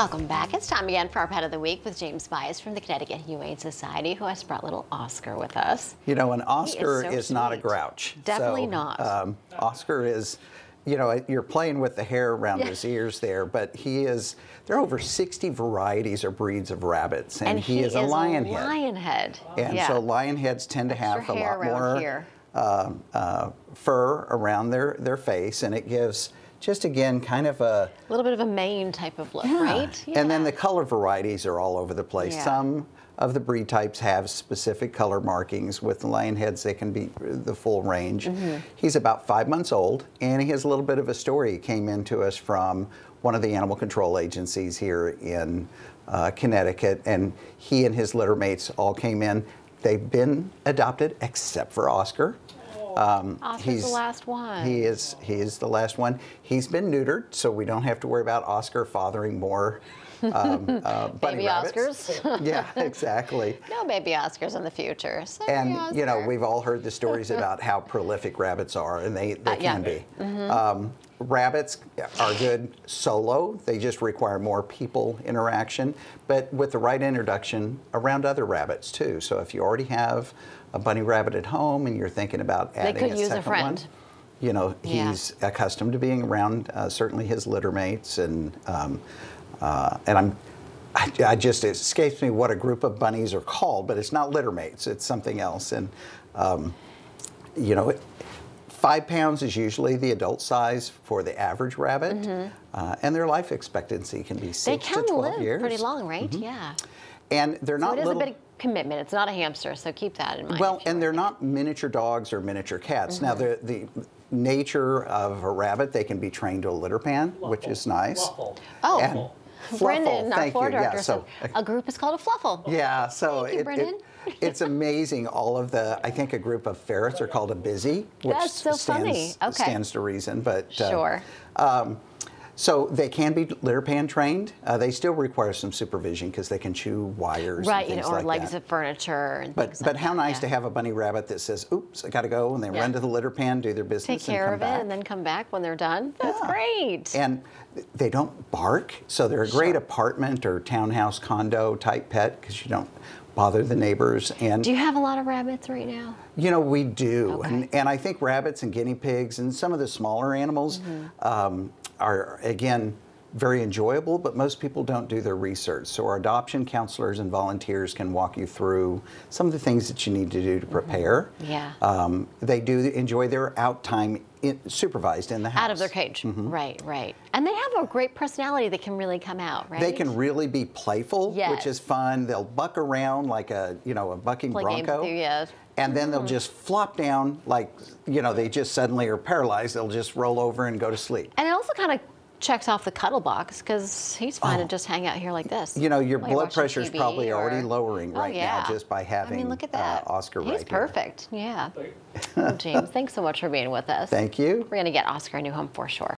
Welcome back. It's time again for our Pet of the Week with James Bias from the Connecticut Humane Society, who has brought little Oscar with us. You know, and Oscar so is not a sweet. grouch. Definitely so, not. Oscar is, you know, you're playing with the hair around his ears there, but there are over 60 varieties or breeds of rabbits, and he is a Lionhead. Lionhead. And so Lionheads tend to have a lot more fur around their face, and it gives just, again, kind of a little bit of a mane type of look, right? Yeah. And then the color varieties are all over the place. Yeah. Some of the breed types have specific color markings. With the Lionheads, they can be the full range. He's about 5 months old, and he has a little bit of a story. He came into us from one of the animal control agencies here in Connecticut, and he and his litter mates all came in. They've been adopted, except for Oscar. Oscar's the last one. He is the last one. He's been neutered, so we don't have to worry about Oscar fathering more bunny baby rabbits. Oscars. Yeah, exactly. No baby Oscars in the future. Sorry, And Oscar. you know, we've all heard the stories about how prolific rabbits are, and they can be. Rabbits are good solo. They just require more people interaction, but with the right introduction, around other rabbits too. So if you already have a bunny rabbit at home and you're thinking about adding a second one, you know, he's accustomed to being around certainly his litter mates, and it just escapes me what a group of bunnies are called, but it's not litter mates, it's something else. And you know, 5 pounds is usually the adult size for the average rabbit, and their life expectancy can be 6 to 12 years. They can live pretty long, right? Yeah. And they're not little. little. It is a big commitment. It's not a hamster, so keep that in mind. Well, and they're not miniature dogs or miniature cats. Now, the nature of a rabbit, they can be trained to a litter pan, which is nice. Oh. And Brendan, our floor director, yeah, so a group is called a fluffle. Yeah, so it's amazing. All of I think a group of ferrets are called a busy, which stands to reason. But sure. So they can be litter pan trained. They still require some supervision because they can chew wires, right? And things or like legs that. of furniture and but things like how that, nice to have a bunny rabbit that says, "Oops, I got to go," and they run to the litter pan, do their business, take care of it, and then come back when they're done. That's great. And they don't bark, so they're a great apartment or townhouse condo type pet because you don't bother the neighbors. And do you have a lot of rabbits right now? You know, we do, and I think rabbits and guinea pigs and some of the smaller animals are, again, very enjoyable, but most people don't do their research. So our adoption counselors and volunteers can walk you through some of the things that you need to do to prepare. Yeah. They do enjoy their out time supervised in the house. Out of their cage. Right, right. And they have a great personality that can really come out, right? They can really be playful, which is fun. They'll buck around like a bucking bronco. And then they'll just flop down like, they just suddenly are paralyzed. They'll just roll over and go to sleep. And it also kind of checks off the cuddle box because he's fine to just hang out here like this. You know, your blood pressure is probably already lowering right now just by having look at that. Oscar right here. He's perfect. Yeah. Well, James, thanks so much for being with us. Thank you. We're going to get Oscar a new home for sure.